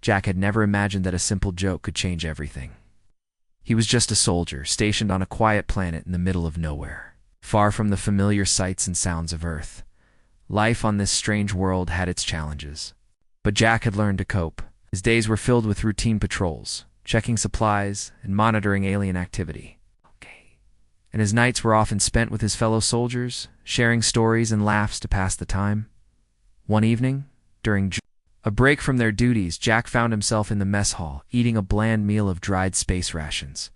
Jack had never imagined that a simple joke could change everything. He was just a soldier, stationed on a quiet planet in the middle of nowhere, far from the familiar sights and sounds of Earth. Life on this strange world had its challenges. But Jack had learned to cope. His days were filled with routine patrols, checking supplies, and monitoring alien activity. And his nights were often spent with his fellow soldiers, sharing stories and laughs to pass the time. One evening, during a break from their duties, Jack found himself in the mess hall, eating a bland meal of dried space rations.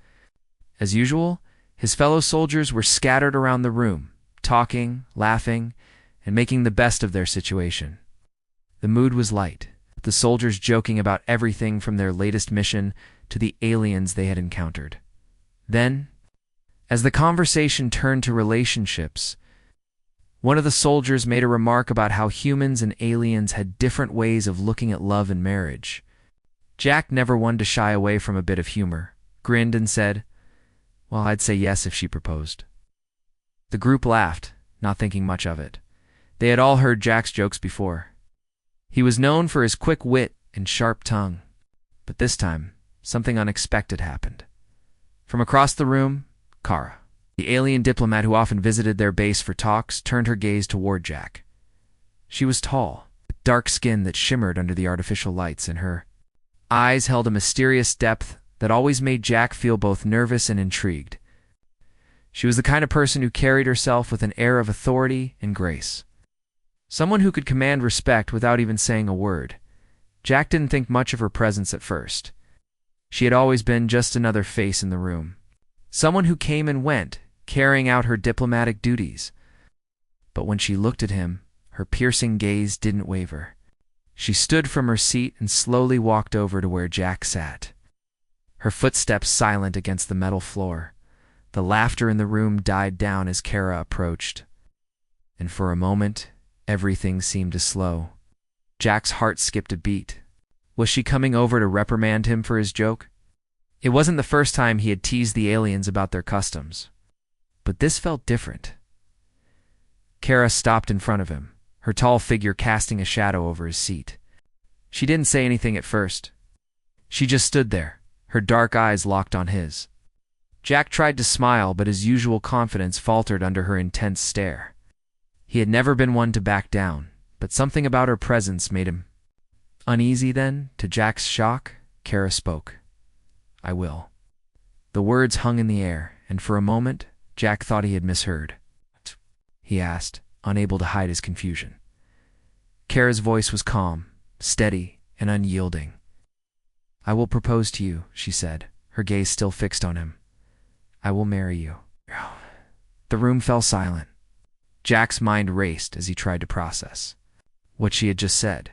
As usual, his fellow soldiers were scattered around the room, talking, laughing, and making the best of their situation. The mood was light, with the soldiers joking about everything from their latest mission to the aliens they had encountered. Then, as the conversation turned to relationships, one of the soldiers made a remark about how humans and aliens had different ways of looking at love and marriage. Jack, never one to shy away from a bit of humor, grinned and said, "Well, I'd say yes if she proposed." The group laughed, not thinking much of it. They had all heard Jack's jokes before. He was known for his quick wit and sharp tongue. But this time, something unexpected happened. From across the room, Kara, the alien diplomat who often visited their base for talks, turned her gaze toward Jack. She was tall, with dark skin that shimmered under the artificial lights, and her eyes held a mysterious depth that always made Jack feel both nervous and intrigued. She was the kind of person who carried herself with an air of authority and grace. Someone who could command respect without even saying a word. Jack didn't think much of her presence at first. She had always been just another face in the room. Someone who came and went, carrying out her diplomatic duties. But when she looked at him, her piercing gaze didn't waver. She stood from her seat and slowly walked over to where Jack sat. Her footsteps silent against the metal floor. The laughter in the room died down as Kara approached. And for a moment, everything seemed to slow. Jack's heart skipped a beat. Was she coming over to reprimand him for his joke? It wasn't the first time he had teased the aliens about their customs. But this felt different. Kara stopped in front of him, her tall figure casting a shadow over his seat. She didn't say anything at first. She just stood there, her dark eyes locked on his. Jack tried to smile, but his usual confidence faltered under her intense stare. He had never been one to back down, but something about her presence made him uneasy. Then, to Jack's shock, Kara spoke. "I will." The words hung in the air, and for a moment, Jack thought he had misheard. "What?" he asked, unable to hide his confusion. Kara's voice was calm, steady, and unyielding. "I will propose to you," she said, her gaze still fixed on him. "I will marry you." The room fell silent. Jack's mind raced as he tried to process what she had just said.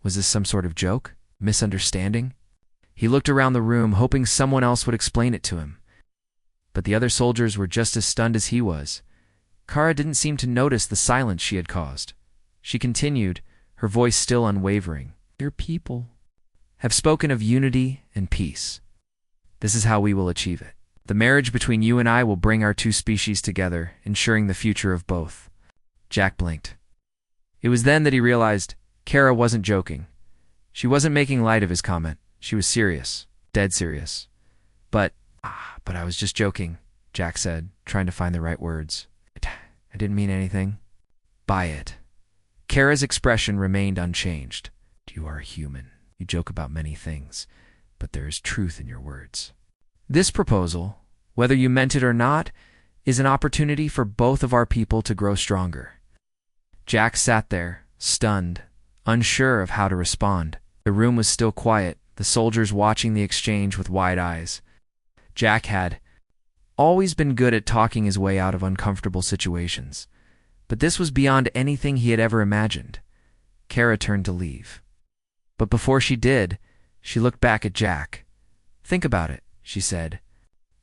Was this some sort of joke? Misunderstanding? He looked around the room, hoping someone else would explain it to him. But the other soldiers were just as stunned as he was. Kara didn't seem to notice the silence she had caused. She continued, her voice still unwavering. "Your people have spoken of unity and peace. This is how we will achieve it. The marriage between you and I will bring our two species together, ensuring the future of both." Jack blinked. It was then that he realized Kara wasn't joking. She wasn't making light of his comment. She was serious, dead serious. But I was just joking," Jack said, trying to find the right words. "I didn't mean anything." "Buy it." Kara's expression remained unchanged. "You are human. You joke about many things, but there is truth in your words. This proposal, whether you meant it or not, is an opportunity for both of our people to grow stronger." Jack sat there, stunned, unsure of how to respond. The room was still quiet, the soldiers watching the exchange with wide eyes. Jack had always been good at talking his way out of uncomfortable situations, but this was beyond anything he had ever imagined. Kara turned to leave. But before she did, she looked back at Jack. "Think about it," she said.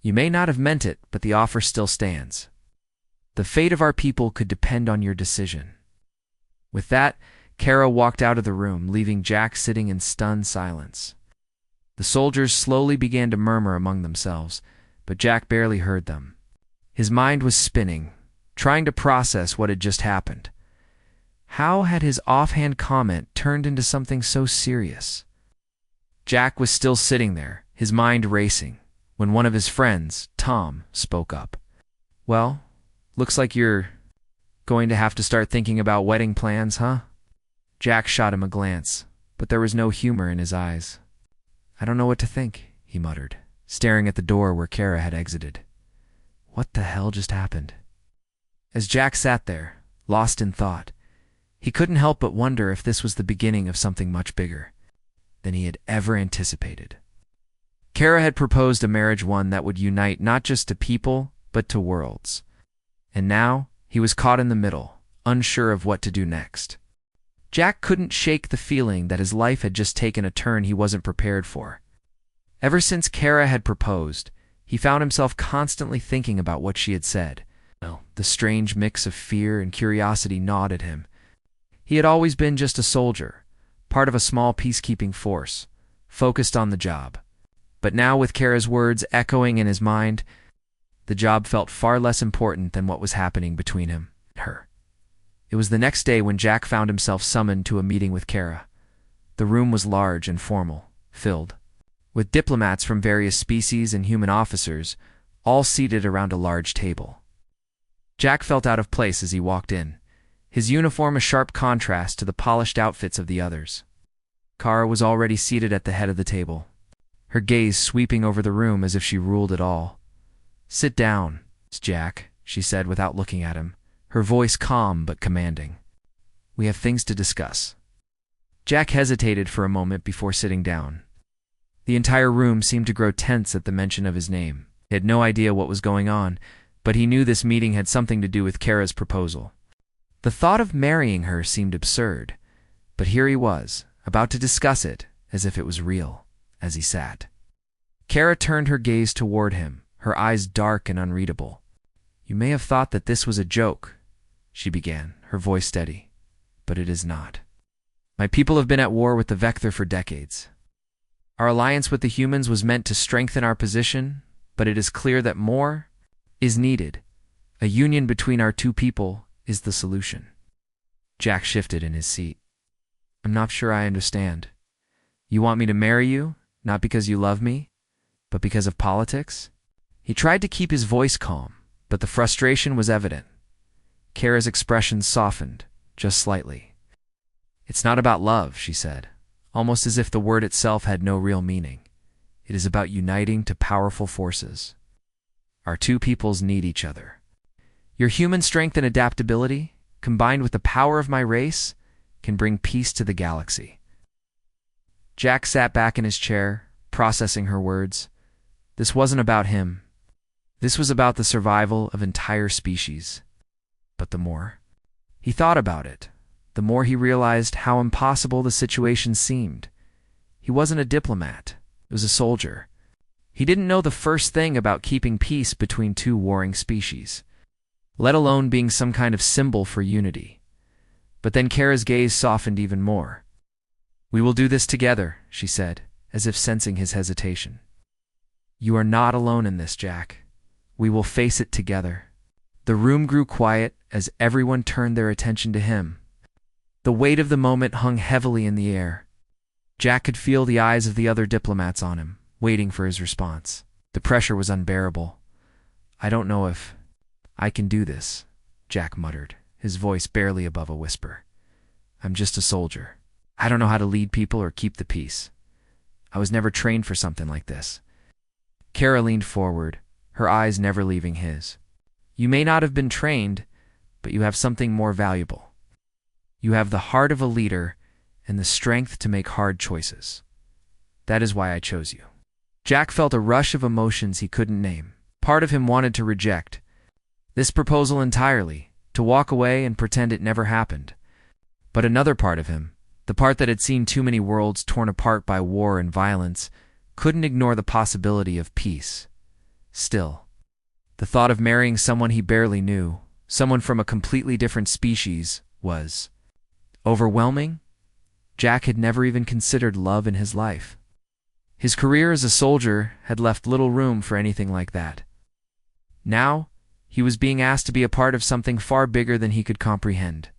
"You may not have meant it, but the offer still stands. The fate of our people could depend on your decision." With that, Kara walked out of the room, leaving Jack sitting in stunned silence. The soldiers slowly began to murmur among themselves, but Jack barely heard them. His mind was spinning, trying to process what had just happened. How had his offhand comment turned into something so serious? Jack was still sitting there, his mind racing, when one of his friends, Tom, spoke up. "Well, looks like you're going to have to start thinking about wedding plans, huh?" Jack shot him a glance, but there was no humor in his eyes. "I don't know what to think," he muttered, staring at the door where Kara had exited. What the hell just happened? As Jack sat there, lost in thought, he couldn't help but wonder if this was the beginning of something much bigger than he had ever anticipated. Kara had proposed a marriage, one that would unite not just to people, but to worlds. And now he was caught in the middle, unsure of what to do next. Jack couldn't shake the feeling that his life had just taken a turn he wasn't prepared for. Ever since Kara had proposed, he found himself constantly thinking about what she had said. The strange mix of fear and curiosity gnawed at him. He had always been just a soldier, part of a small peacekeeping force, focused on the job. But now, with Kara's words echoing in his mind, the job felt far less important than what was happening between him and her. It was the next day when Jack found himself summoned to a meeting with Kara. The room was large and formal, filled with diplomats from various species and human officers, all seated around a large table. Jack felt out of place as he walked in, his uniform a sharp contrast to the polished outfits of the others. Kara was already seated at the head of the table, her gaze sweeping over the room as if she ruled it all. "Sit down, Jack," she said without looking at him, her voice calm but commanding. "We have things to discuss." Jack hesitated for a moment before sitting down. The entire room seemed to grow tense at the mention of his name. He had no idea what was going on, but he knew this meeting had something to do with Kara's proposal. The thought of marrying her seemed absurd, but here he was, about to discuss it as if it was real, as he sat. Kara turned her gaze toward him, her eyes dark and unreadable. "You may have thought that this was a joke," she began, her voice steady, "but it is not. My people have been at war with the Vector for decades. Our alliance with the humans was meant to strengthen our position, but it is clear that more is needed. A union between our two people is the solution." Jack shifted in his seat. "I'm not sure I understand. You want me to marry you, not because you love me, but because of politics?" He tried to keep his voice calm, but the frustration was evident. Kara's expression softened, just slightly. "It's not about love," she said, almost as if the word itself had no real meaning. "It is about uniting to powerful forces. Our two peoples need each other. Your human strength and adaptability, combined with the power of my race, can bring peace to the galaxy." Jack sat back in his chair, processing her words. This wasn't about him. This was about the survival of entire species. But the more he thought about it, the more he realized how impossible the situation seemed. He wasn't a diplomat. He was a soldier. He didn't know the first thing about keeping peace between two warring species, let alone being some kind of symbol for unity. But then Kara's gaze softened even more. "We will do this together," she said, as if sensing his hesitation. "You are not alone in this, Jack. We will face it together." The room grew quiet as everyone turned their attention to him. The weight of the moment hung heavily in the air. Jack could feel the eyes of the other diplomats on him, waiting for his response. The pressure was unbearable. "I don't know if I can do this," Jack muttered, his voice barely above a whisper. "I'm just a soldier. I don't know how to lead people or keep the peace. I was never trained for something like this." Kara leaned forward, her eyes never leaving his. "You may not have been trained, but you have something more valuable. You have the heart of a leader and the strength to make hard choices. That is why I chose you." Jack felt a rush of emotions he couldn't name. Part of him wanted to reject this proposal entirely, to walk away and pretend it never happened. But another part of him, the part that had seen too many worlds torn apart by war and violence, couldn't ignore the possibility of peace. Still, the thought of marrying someone he barely knew, someone from a completely different species, was overwhelming. Jack had never even considered love in his life. His career as a soldier had left little room for anything like that. Now, he was being asked to be a part of something far bigger than he could comprehend.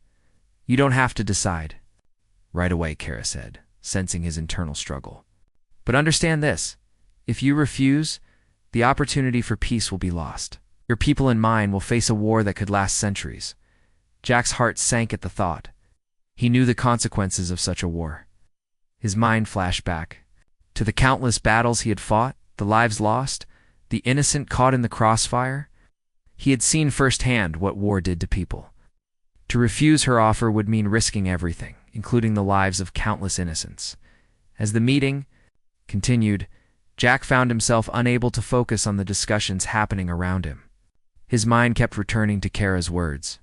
"You don't have to decide." "Right away," Kara said, sensing his internal struggle. But understand this: if you refuse, the opportunity for peace will be lost. Your people and mine will face a war that could last centuries. Jack's heart sank at the thought. He knew the consequences of such a war. His mind flashed back to the countless battles he had fought, the lives lost, the innocent caught in the crossfire. He had seen firsthand what war did to people. To refuse her offer would mean risking everything, including the lives of countless innocents. As the meeting continued, Jack found himself unable to focus on the discussions happening around him. His mind kept returning to Kara's words.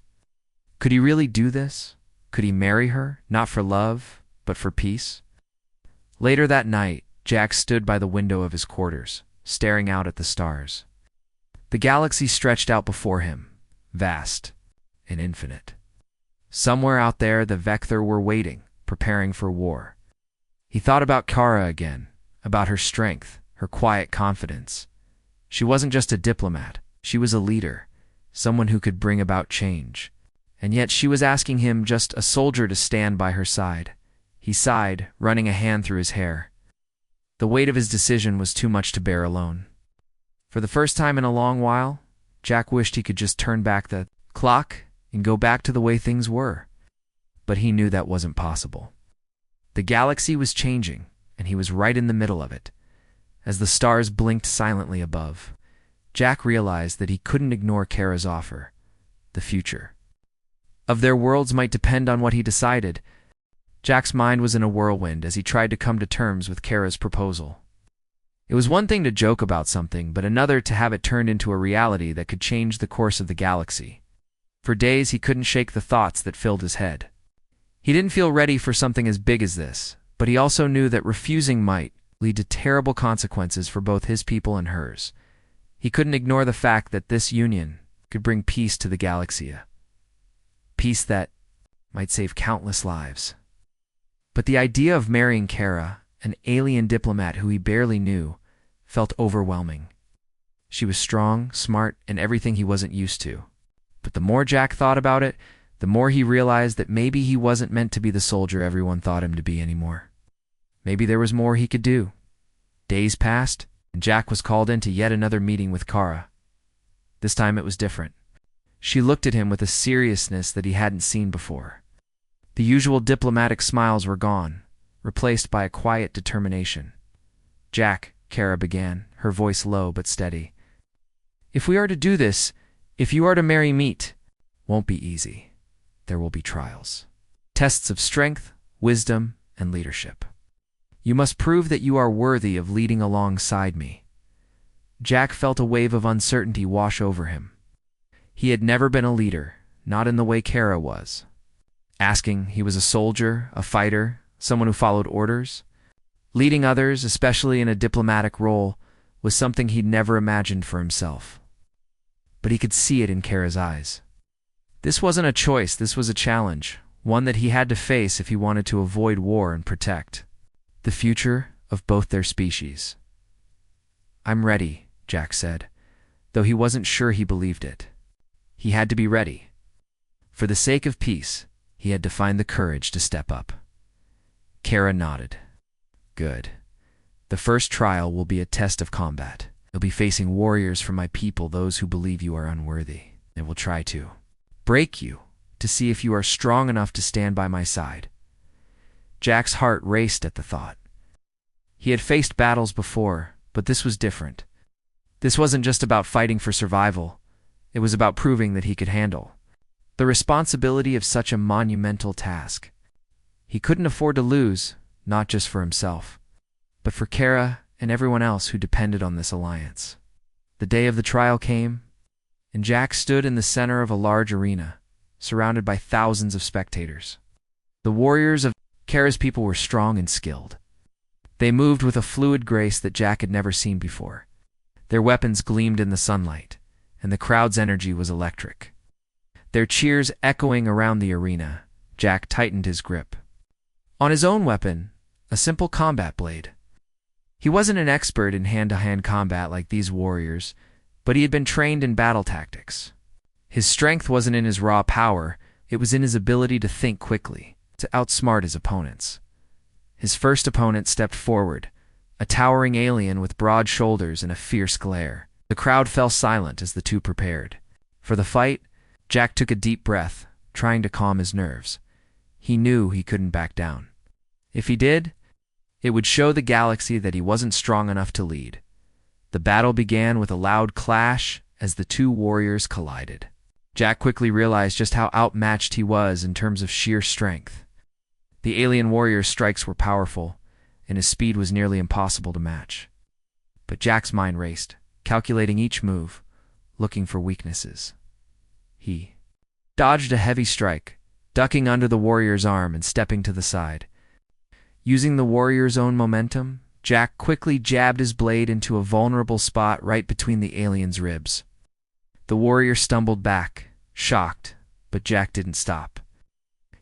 Could he really do this? Could he marry her, not for love, but for peace? Later that night, Jack stood by the window of his quarters, staring out at the stars. The galaxy stretched out before him, vast and infinite. Somewhere out there, the Vector were waiting, preparing for war. He thought about Kara again, about her strength, her quiet confidence. She wasn't just a diplomat, she was a leader, someone who could bring about change. And yet she was asking him, just a soldier, to stand by her side. He sighed, running a hand through his hair. The weight of his decision was too much to bear alone. For the first time in a long while, Jack wished he could just turn back the clock and go back to the way things were. But he knew that wasn't possible. The galaxy was changing, and he was right in the middle of it. As the stars blinked silently above, Jack realized that he couldn't ignore Kara's offer. The future of their worlds might depend on what he decided. Jack's mind was in a whirlwind as he tried to come to terms with Kara's proposal. It was one thing to joke about something, but another to have it turned into a reality that could change the course of the galaxy. For days he couldn't shake the thoughts that filled his head. He didn't feel ready for something as big as this, but he also knew that refusing might lead to terrible consequences for both his people and hers. He couldn't ignore the fact that this union could bring peace to the galaxy. Peace that might save countless lives. But the idea of marrying Kara, an alien diplomat who he barely knew, felt overwhelming. She was strong, smart, and everything he wasn't used to. But the more Jack thought about it, the more he realized that maybe he wasn't meant to be the soldier everyone thought him to be anymore. Maybe there was more he could do. Days passed, and Jack was called into yet another meeting with Kara. This time it was different. She looked at him with a seriousness that he hadn't seen before. The usual diplomatic smiles were gone, replaced by a quiet determination. Jack, Kara began, her voice low but steady. If we are to do this, if you are to marry Meat, won't be easy. There will be trials. Tests of strength, wisdom, and leadership. You must prove that you are worthy of leading alongside me. Jack felt a wave of uncertainty wash over him. He had never been a leader, not in the way Kara was. Asking, he was a soldier, a fighter, someone who followed orders. Leading others, especially in a diplomatic role, was something he'd never imagined for himself. But he could see it in Kara's eyes. This wasn't a choice, this was a challenge, one that he had to face if he wanted to avoid war and protect the future of both their species. I'm ready, Jack said, though he wasn't sure he believed it. He had to be ready. For the sake of peace, he had to find the courage to step up. Kara nodded. Good. The first trial will be a test of combat. You'll be facing warriors from my people, those who believe you are unworthy. They will try to break you, to see if you are strong enough to stand by my side. Jack's heart raced at the thought. He had faced battles before, but this was different. This wasn't just about fighting for survival. It was about proving that he could handle the responsibility of such a monumental task. He couldn't afford to lose, not just for himself, but for Kara and everyone else who depended on this alliance. The day of the trial came, and Jack stood in the center of a large arena, surrounded by thousands of spectators. The warriors of Kara's people were strong and skilled. They moved with a fluid grace that Jack had never seen before. Their weapons gleamed in the sunlight, and the crowd's energy was electric. Their cheers echoing around the arena, Jack tightened his grip on his own weapon, a simple combat blade. He wasn't an expert in hand-to-hand combat like these warriors, but he had been trained in battle tactics. His strength wasn't in his raw power, it was in his ability to think quickly, to outsmart his opponents. His first opponent stepped forward, a towering alien with broad shoulders and a fierce glare. The crowd fell silent as the two prepared. For the fight, Jack took a deep breath, trying to calm his nerves. He knew he couldn't back down. If he did, it would show the galaxy that he wasn't strong enough to lead. The battle began with a loud clash as the two warriors collided. Jack quickly realized just how outmatched he was in terms of sheer strength. The alien warrior's strikes were powerful, and his speed was nearly impossible to match. But Jack's mind raced, calculating each move, looking for weaknesses. He dodged a heavy strike, ducking under the warrior's arm and stepping to the side. Using the warrior's own momentum, Jack quickly jabbed his blade into a vulnerable spot right between the alien's ribs. The warrior stumbled back, shocked, but Jack didn't stop.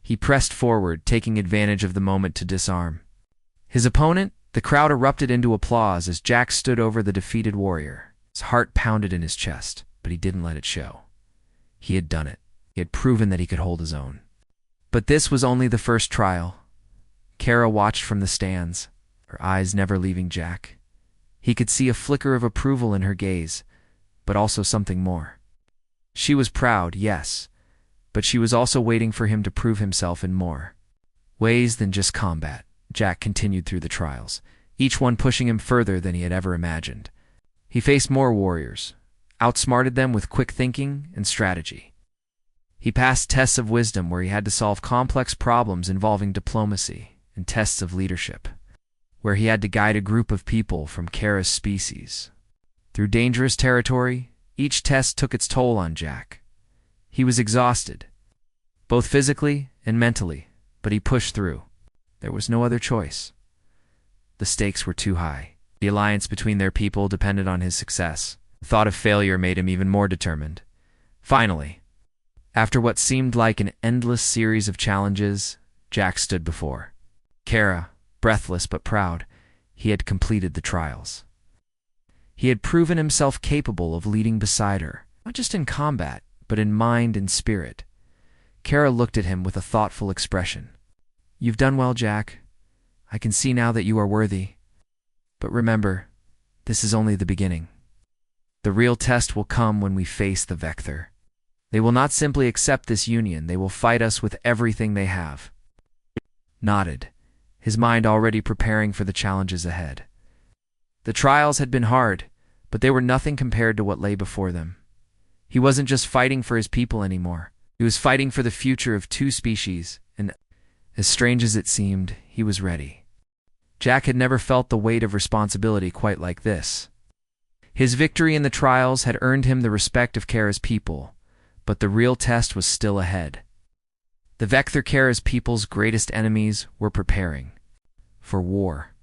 He pressed forward, taking advantage of the moment to disarm. His opponent, the crowd erupted into applause as Jack stood over the defeated warrior. His heart pounded in his chest, but he didn't let it show. He had done it. He had proven that he could hold his own. But this was only the first trial. Kara watched from the stands, her eyes never leaving Jack. He could see a flicker of approval in her gaze, but also something more. She was proud, yes, but she was also waiting for him to prove himself in more ways than just combat. Jack continued through the trials, each one pushing him further than he had ever imagined. He faced more warriors, outsmarted them with quick thinking and strategy. He passed tests of wisdom where he had to solve complex problems involving diplomacy, and tests of leadership, where he had to guide a group of people from Kara's species. Through dangerous territory, each test took its toll on Jack. He was exhausted, both physically and mentally, but he pushed through. There was no other choice. The stakes were too high. The alliance between their people depended on his success. The thought of failure made him even more determined. Finally, after what seemed like an endless series of challenges, Jack stood before Kara, breathless but proud. He had completed the trials. He had proven himself capable of leading beside her, not just in combat, but in mind and spirit. Kara looked at him with a thoughtful expression. "You've done well, Jack. I can see now that you are worthy. But remember, this is only the beginning. The real test will come when we face the Vector. They will not simply accept this union, they will fight us with everything they have." Nodded, his mind already preparing for the challenges ahead. The trials had been hard, but they were nothing compared to what lay before them. He wasn't just fighting for his people anymore. He was fighting for the future of two species, and as strange as it seemed, he was ready. Jack had never felt the weight of responsibility quite like this. His victory in the trials had earned him the respect of Kara's people, but the real test was still ahead. The Vector, Kara's people's greatest enemies, were preparing for war.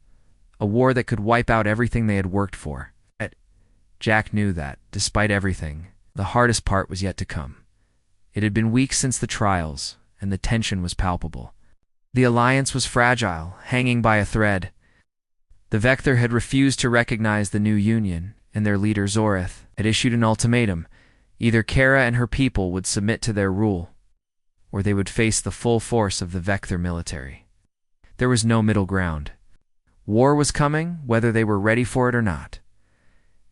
A war that could wipe out everything they had worked for. Jack knew that, despite everything, the hardest part was yet to come. It had been weeks since the trials, and the tension was palpable. The alliance was fragile, hanging by a thread. The Vector had refused to recognize the new union, and their leader Zoreth had issued an ultimatum. Either Kara and her people would submit to their rule, or they would face the full force of the Vector military. There was no middle ground. War was coming, whether they were ready for it or not.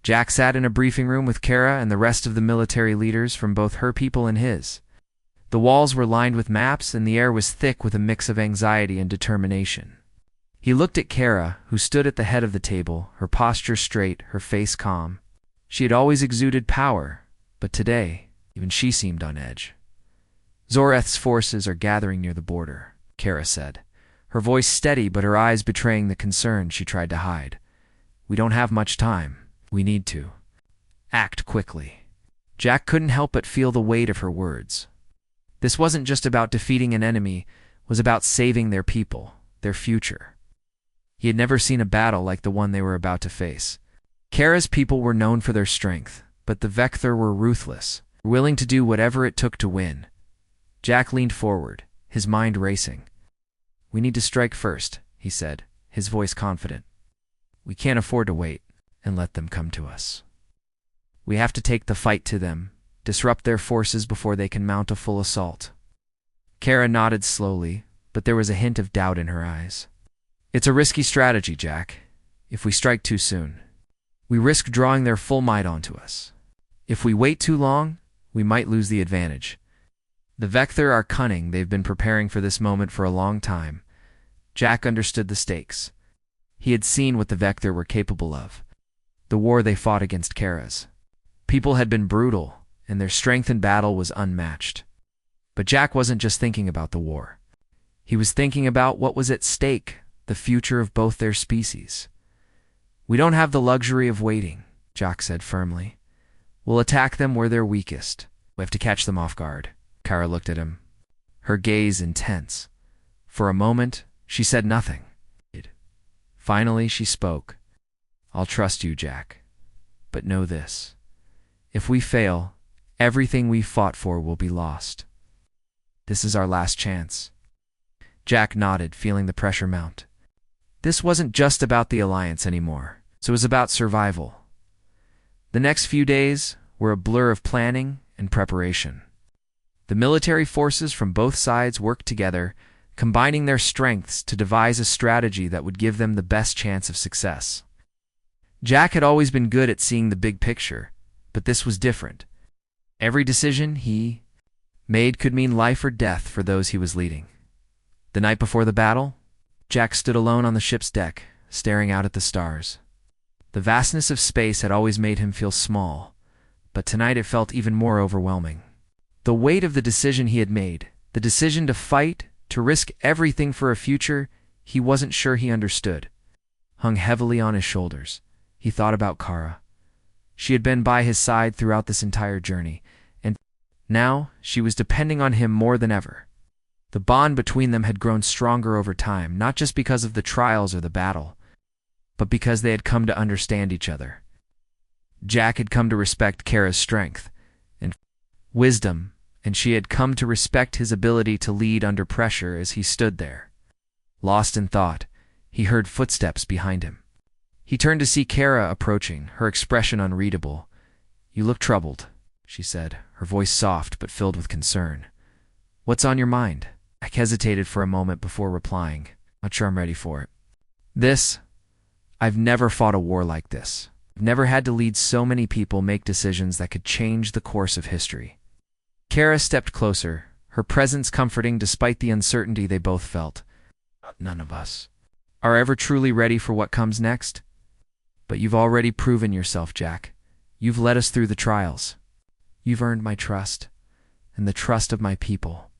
Jack sat in a briefing room with Kara and the rest of the military leaders from both her people and his. The walls were lined with maps, and the air was thick with a mix of anxiety and determination. He looked at Kara, who stood at the head of the table, her posture straight, her face calm. She had always exuded power, but today, even she seemed on edge. "Zoreth's forces are gathering near the border," Kara said, her voice steady but her eyes betraying the concern she tried to hide. "We don't have much time. We need to act quickly." Jack couldn't help but feel the weight of her words. This wasn't just about defeating an enemy, it was about saving their people, their future. He had never seen a battle like the one they were about to face. Kara's people were known for their strength, but the Vector were ruthless, willing to do whatever it took to win. Jack leaned forward, his mind racing. "We need to strike first," he said, his voice confident. "We can't afford to wait and let them come to us. We have to take the fight to them, disrupt their forces before they can mount a full assault." Kara nodded slowly, but there was a hint of doubt in her eyes. "It's a risky strategy, Jack. if we strike too soon, we risk drawing their full might onto us. If we wait too long, we might lose the advantage. The Vector are cunning. They've been preparing for this moment for a long time. Jack understood the stakes. He had seen what the Vector were capable of. The war they fought against Kara's. People had been brutal, and their strength in battle was unmatched. But Jack wasn't just thinking about the war. He was thinking about what was at stake, the future of both their species. "We don't have the luxury of waiting," Jack said firmly. "We'll attack them where they're weakest. We have to catch them off guard." Kara looked at him, her gaze intense. For a moment, she said nothing. Finally, she spoke. "I'll trust you, Jack. But know this. If we fail, everything we fought for will be lost. This is our last chance." Jack nodded, feeling the pressure mount. This wasn't just about the alliance anymore. It was about survival. The next few days were a blur of planning and preparation. The military forces from both sides worked together, combining their strengths to devise a strategy that would give them the best chance of success. Jack had always been good at seeing the big picture, but this was different. Every decision he made could mean life or death for those he was leading. The night before the battle, Jack stood alone on the ship's deck, staring out at the stars. The vastness of space had always made him feel small, but tonight it felt even more overwhelming. The weight of the decision he had made, the decision to fight, to risk everything for a future he wasn't sure he understood, hung heavily on his shoulders. He thought about Kara. She had been by his side throughout this entire journey, and now she was depending on him more than ever. The bond between them had grown stronger over time, not just because of the trials or the battle, but because they had come to understand each other. Jack had come to respect Kara's strength and wisdom, and she had come to respect his ability to lead under pressure as he stood there. Lost in thought, he heard footsteps behind him. He turned to see Kara approaching, her expression unreadable. "You look troubled," she said, her voice soft but filled with concern. "What's on your mind?" I hesitated for a moment before replying. "Not sure I'm ready for it. I've never fought a war like this. I've never had to lead so many people make decisions that could change the course of history." Kara stepped closer, her presence comforting despite the uncertainty they both felt. "None of us are ever truly ready for what comes next. But you've already proven yourself, Jack. You've led us through the trials. You've earned my trust, and the trust of my people.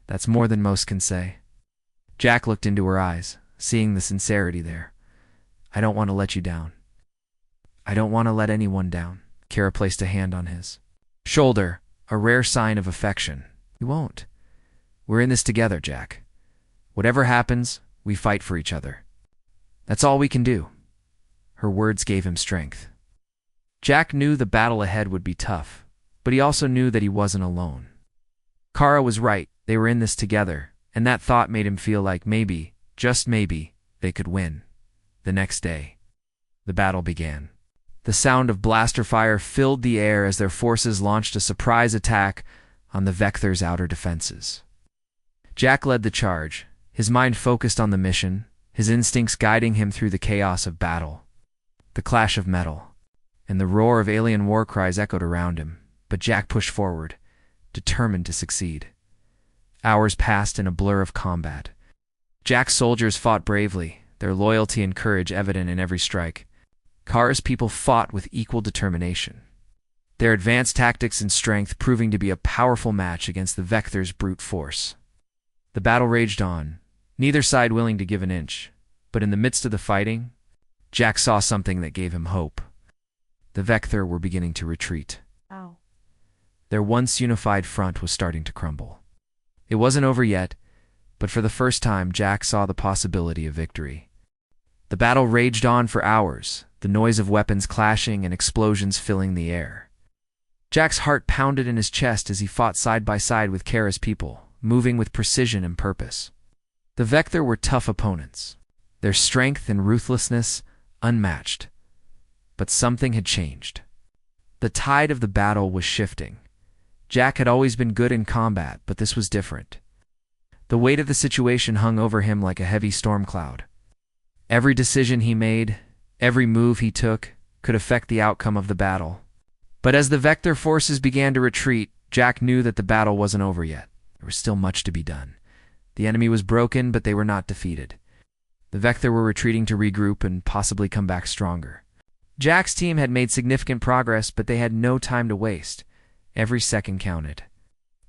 That's more than most can say." Jack looked into her eyes, seeing the sincerity there. "I don't want to let you down. I don't want to let anyone down." Kara placed a hand on his shoulder, a rare sign of affection. "You won't. We're in this together, Jack. Whatever happens, we fight for each other. That's all we can do." Her words gave him strength. Jack knew the battle ahead would be tough, but he also knew that he wasn't alone. Kara was right. They were in this together, and that thought made him feel like maybe, just maybe, they could win. The next day, the battle began. The sound of blaster fire filled the air as their forces launched a surprise attack on the Vector's outer defenses. Jack led the charge, his mind focused on the mission, his instincts guiding him through the chaos of battle. The clash of metal and the roar of alien war cries echoed around him, but Jack pushed forward, determined to succeed. Hours passed in a blur of combat. Jack's soldiers fought bravely, their loyalty and courage evident in every strike. Kara's people fought with equal determination, their advanced tactics and strength proving to be a powerful match against the Vector's brute force. The battle raged on, neither side willing to give an inch, but in the midst of the fighting, Jack saw something that gave him hope. The Vector were beginning to retreat. Ow. Their once unified front was starting to crumble. It wasn't over yet, but for the first time Jack saw the possibility of victory. The battle raged on for hours, the noise of weapons clashing and explosions filling the air. Jack's heart pounded in his chest as he fought side by side with Kara's people, moving with precision and purpose. The Vector were tough opponents, their strength and ruthlessness unmatched. But something had changed. The tide of the battle was shifting. Jack had always been good in combat, but this was different. The weight of the situation hung over him like a heavy storm cloud. Every decision he made, Every move he took could affect the outcome of the battle. But as the Vector forces began to retreat, Jack knew that the battle wasn't over yet. There was still much to be done. The enemy was broken, but they were not defeated. The Vector were retreating to regroup and possibly come back stronger. Jack's team had made significant progress, but they had no time to waste. Every second counted.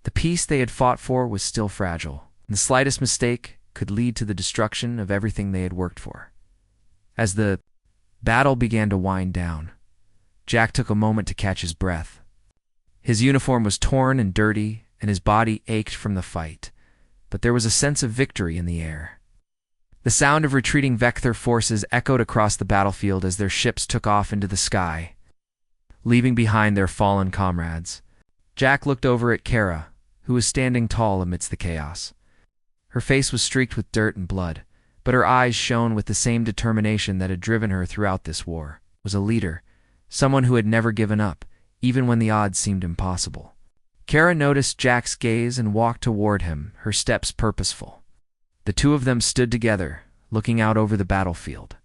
The peace they had fought for was still fragile, and the slightest mistake could lead to the destruction of everything they had worked for. As the battle began to wind down, Jack took a moment to catch his breath. His uniform was torn and dirty, and his body ached from the fight, but there was a sense of victory in the air. The sound of retreating Vector forces echoed across the battlefield as their ships took off into the sky, leaving behind their fallen comrades. Jack looked over at Kara, who was standing tall amidst the chaos. Her face was streaked with dirt and blood, but her eyes shone with the same determination that had driven her throughout this war. She was a leader, someone who had never given up, even when the odds seemed impossible. Kara noticed Jack's gaze and walked toward him, her steps purposeful. The two of them stood together, looking out over the battlefield.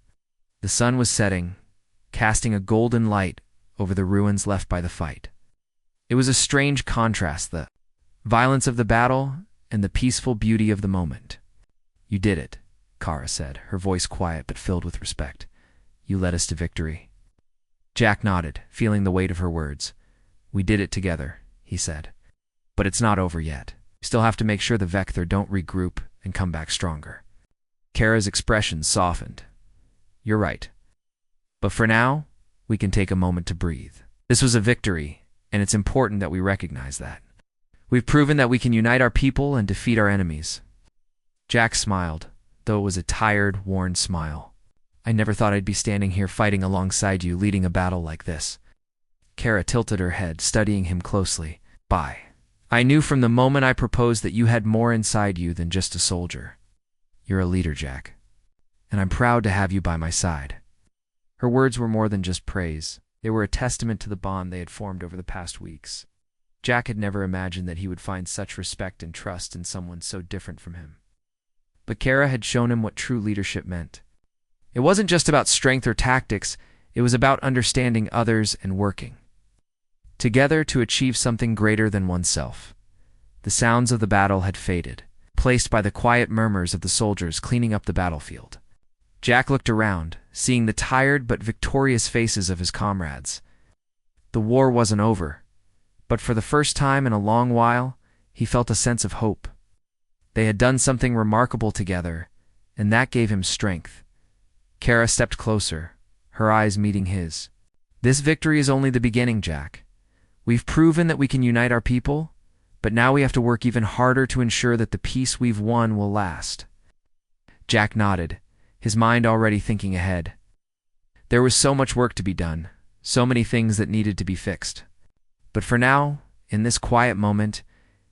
The sun was setting, casting a golden light over the ruins left by the fight. It was a strange contrast, the violence of the battle and the peaceful beauty of the moment. "You did it," Kara said, her voice quiet but filled with respect. "You led us to victory." Jack nodded, feeling the weight of her words. "We did it together," he said. "But it's not over yet. We still have to make sure the Vector don't regroup and come back stronger." Kara's expression softened. "You're right. But for now, we can take a moment to breathe. This was a victory, and it's important that we recognize that. We've proven that we can unite our people and defeat our enemies." Jack smiled, though it was a tired, worn smile. "I never thought I'd be standing here fighting alongside you, leading a battle like this." Kara tilted her head, studying him closely. I knew from the moment I proposed that you had more inside you than just a soldier. You're a leader, Jack, and I'm proud to have you by my side." Her words were more than just praise. They were a testament to the bond they had formed over the past weeks. Jack had never imagined that he would find such respect and trust in someone so different from him. But Kara had shown him what true leadership meant. It wasn't just about strength or tactics, it was about understanding others and working together to achieve something greater than oneself. The sounds of the battle had faded, placed by the quiet murmurs of the soldiers cleaning up the battlefield. Jack looked around, seeing the tired but victorious faces of his comrades. The war wasn't over, but for the first time in a long while, he felt a sense of hope. They had done something remarkable together, and that gave him strength. Kara stepped closer, her eyes meeting his. "This victory is only the beginning, Jack. We've proven that we can unite our people, but now we have to work even harder to ensure that the peace we've won will last." Jack nodded, his mind already thinking ahead. There was so much work to be done, so many things that needed to be fixed. But for now, in this quiet moment,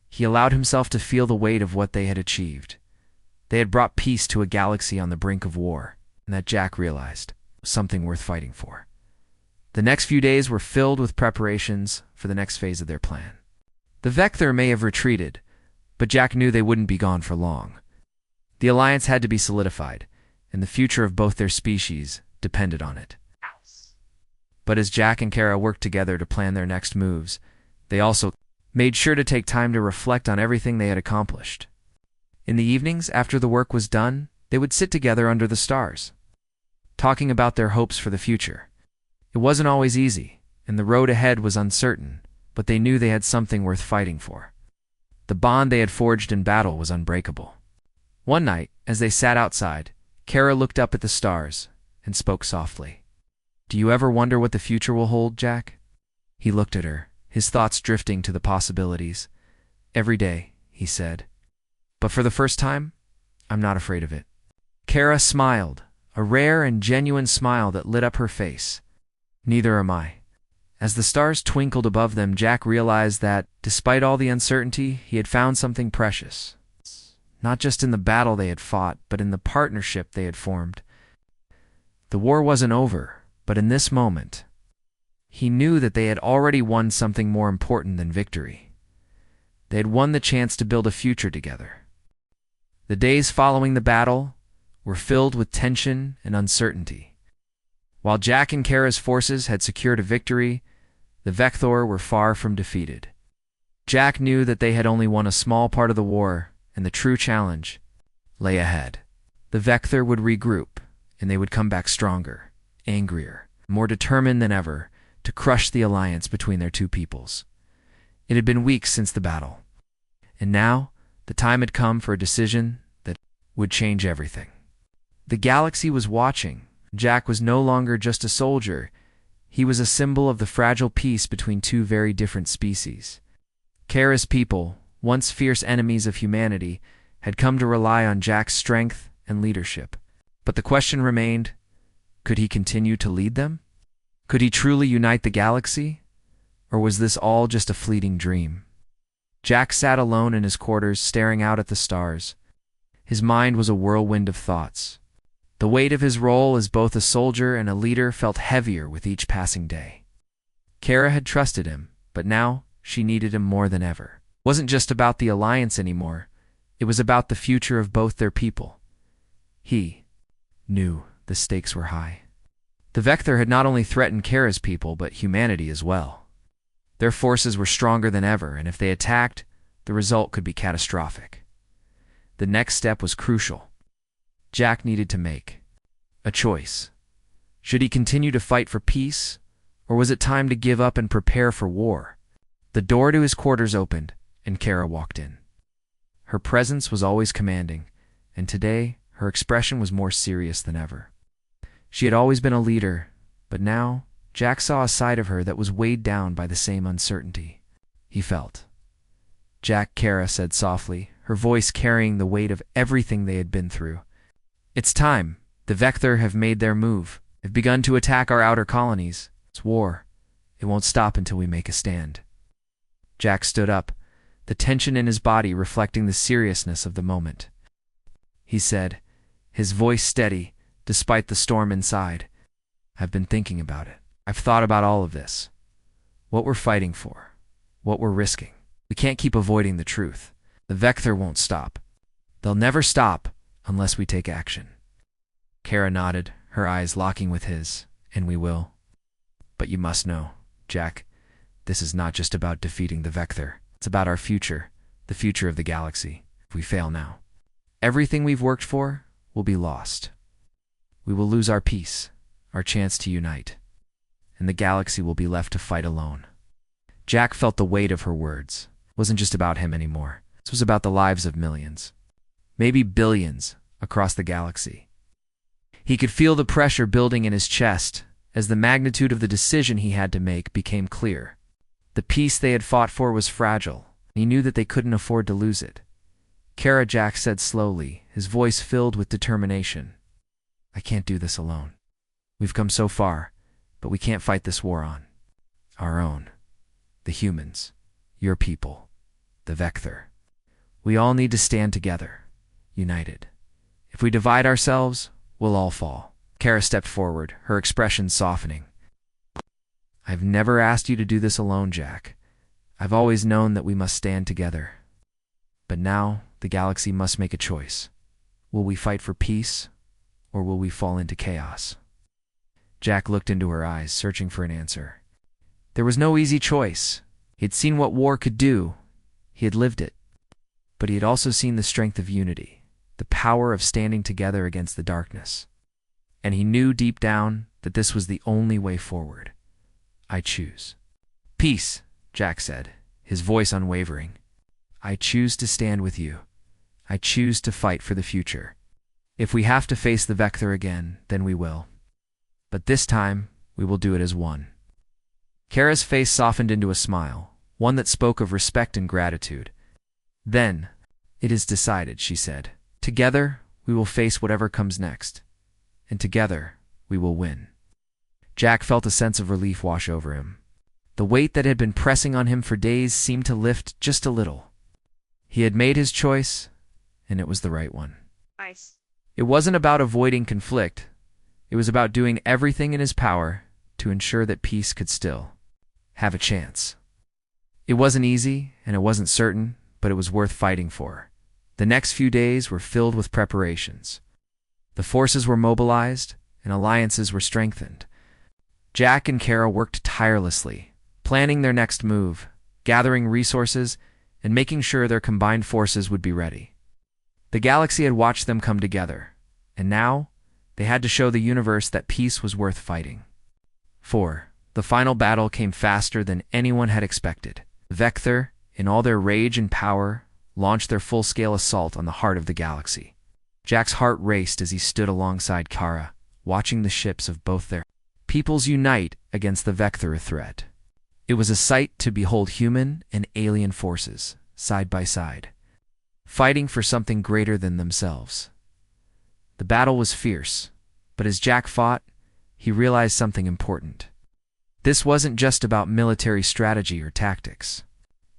he allowed himself to feel the weight of what they had achieved. They had brought peace to a galaxy on the brink of war, and that Jack realized was something worth fighting for. The next few days were filled with preparations for the next phase of their plan. The Vector may have retreated, but Jack knew they wouldn't be gone for long. The alliance had to be solidified, and the future of both their species depended on it. But as Jack and Kara worked together to plan their next moves, they also made sure to take time to reflect on everything they had accomplished. In the evenings, after the work was done, they would sit together under the stars, talking about their hopes for the future. It wasn't always easy, and the road ahead was uncertain, but they knew they had something worth fighting for. The bond they had forged in battle was unbreakable. One night, as they sat outside, Kara looked up at the stars and spoke softly. "Do you ever wonder what the future will hold, Jack?" He looked at her, his thoughts drifting to the possibilities. "Every day," he said. "But for the first time, I'm not afraid of it." Kara smiled, a rare and genuine smile that lit up her face. "Neither am I." As the stars twinkled above them, Jack realized that, despite all the uncertainty, he had found something precious. Not just in the battle they had fought, but in the partnership they had formed. The war wasn't over, but in this moment, he knew that they had already won something more important than victory. They had won the chance to build a future together. The days following the battle were filled with tension and uncertainty. While Jack and Kara's forces had secured a victory, the Vector were far from defeated. Jack knew that they had only won a small part of the war, and the true challenge lay ahead. The Vector would regroup, and they would come back stronger, angrier, more determined than ever to crush the alliance between their two peoples. It had been weeks since the battle, and now the time had come for a decision that would change everything. The galaxy was watching. Jack was no longer just a soldier. He was a symbol of the fragile peace between two very different species. Kara's people, once fierce enemies of humanity, had come to rely on Jack's strength and leadership. But the question remained, could he continue to lead them? Could he truly unite the galaxy? Or was this all just a fleeting dream? Jack sat alone in his quarters, staring out at the stars. His mind was a whirlwind of thoughts. The weight of his role as both a soldier and a leader felt heavier with each passing day. Kara had trusted him, but now she needed him more than ever. It wasn't just about the alliance anymore. It was about the future of both their people. He knew the stakes were high. The Vector had not only threatened Kara's people, but humanity as well. Their forces were stronger than ever, and if they attacked, the result could be catastrophic. The next step was crucial. Jack needed to make a choice. Should he continue to fight for peace, or was it time to give up and prepare for war? The door to his quarters opened, and Kara walked in. Her presence was always commanding, and today her expression was more serious than ever. She had always been a leader, but now Jack saw a side of her that was weighed down by the same uncertainty he felt. "Jack," Kara said softly, her voice carrying the weight of everything they had been through. "It's time. The Vector have made their move. They've begun to attack our outer colonies. It's war. It won't stop until we make a stand." Jack stood up, the tension in his body reflecting the seriousness of the moment. He said, his voice steady, despite the storm inside, "I've been thinking about it. I've thought about all of this. What we're fighting for. What we're risking. We can't keep avoiding the truth. The Vector won't stop. They'll never stop unless we take action." Kara nodded, her eyes locking with his. "And we will. But you must know, Jack, this is not just about defeating the Vector. It's about our future, the future of the galaxy. If we fail now, everything we've worked for will be lost. We will lose our peace, our chance to unite, and the galaxy will be left to fight alone." Jack felt the weight of her words. It wasn't just about him anymore. This was about the lives of millions, maybe billions, across the galaxy. He could feel the pressure building in his chest as the magnitude of the decision he had to make became clear. The peace they had fought for was fragile, and he knew that they couldn't afford to lose it. "Kara," Jack said slowly, his voice filled with determination, "I can't do this alone. We've come so far, but we can't fight this war on our own. The humans, your people, the Vector. We all need to stand together, united. If we divide ourselves, we'll all fall." Kara stepped forward, her expression softening. "I've never asked you to do this alone, Jack. I've always known that we must stand together. But now, the galaxy must make a choice. Will we fight for peace, or will we fall into chaos?" Jack looked into her eyes, searching for an answer. There was no easy choice. He had seen what war could do. He had lived it. But he had also seen the strength of unity, the power of standing together against the darkness. And he knew deep down that this was the only way forward. "I choose peace," Jack said, his voice unwavering. "I choose to stand with you. I choose to fight for the future. If we have to face the Vector again, then we will. But this time, we will do it as one." Kara's face softened into a smile, one that spoke of respect and gratitude. "Then, it is decided," she said. "Together, we will face whatever comes next. And together, we will win." Jack felt a sense of relief wash over him. The weight that had been pressing on him for days seemed to lift just a little. He had made his choice, and it was the right one. Nice. It wasn't about avoiding conflict. It was about doing everything in his power to ensure that peace could still have a chance. It wasn't easy, and it wasn't certain, but it was worth fighting for. The next few days were filled with preparations. The forces were mobilized, and alliances were strengthened. Jack and Kara worked tirelessly, planning their next move, gathering resources, and making sure their combined forces would be ready. The galaxy had watched them come together, and now they had to show the universe that peace was worth fighting. 4. The final battle came faster than anyone had expected. The Vector, in all their rage and power, launched their full-scale assault on the heart of the galaxy. Jack's heart raced as he stood alongside Kara, watching the ships of both their peoples unite against the Vector threat. It was a sight to behold human and alien forces, side by side, fighting for something greater than themselves. The battle was fierce, but as Jack fought, he realized something important. This wasn't just about military strategy or tactics.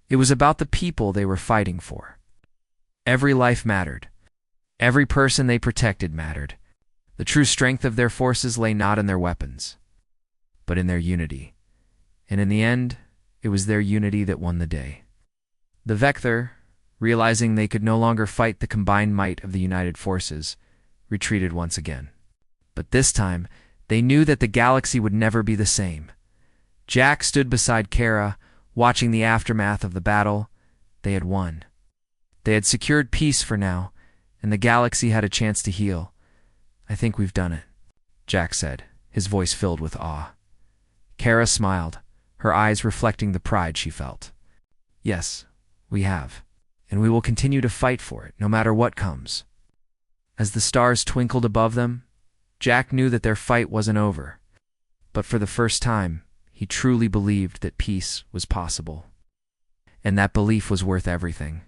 It was about the people they were fighting for. Every life mattered. Every person they protected mattered. The true strength of their forces lay not in their weapons, but in their unity. And in the end, it was their unity that won the day. The Vector, realizing they could no longer fight the combined might of the united forces, retreated once again. But this time, they knew that the galaxy would never be the same. Jack stood beside Kara, watching the aftermath of the battle. They had won. They had secured peace for now, and the galaxy had a chance to heal. "I think we've done it," Jack said, his voice filled with awe. Kara smiled, her eyes reflecting the pride she felt. "Yes, we have, and we will continue to fight for it, no matter what comes." As the stars twinkled above them, Jack knew that their fight wasn't over. But for the first time, he truly believed that peace was possible. And that belief was worth everything.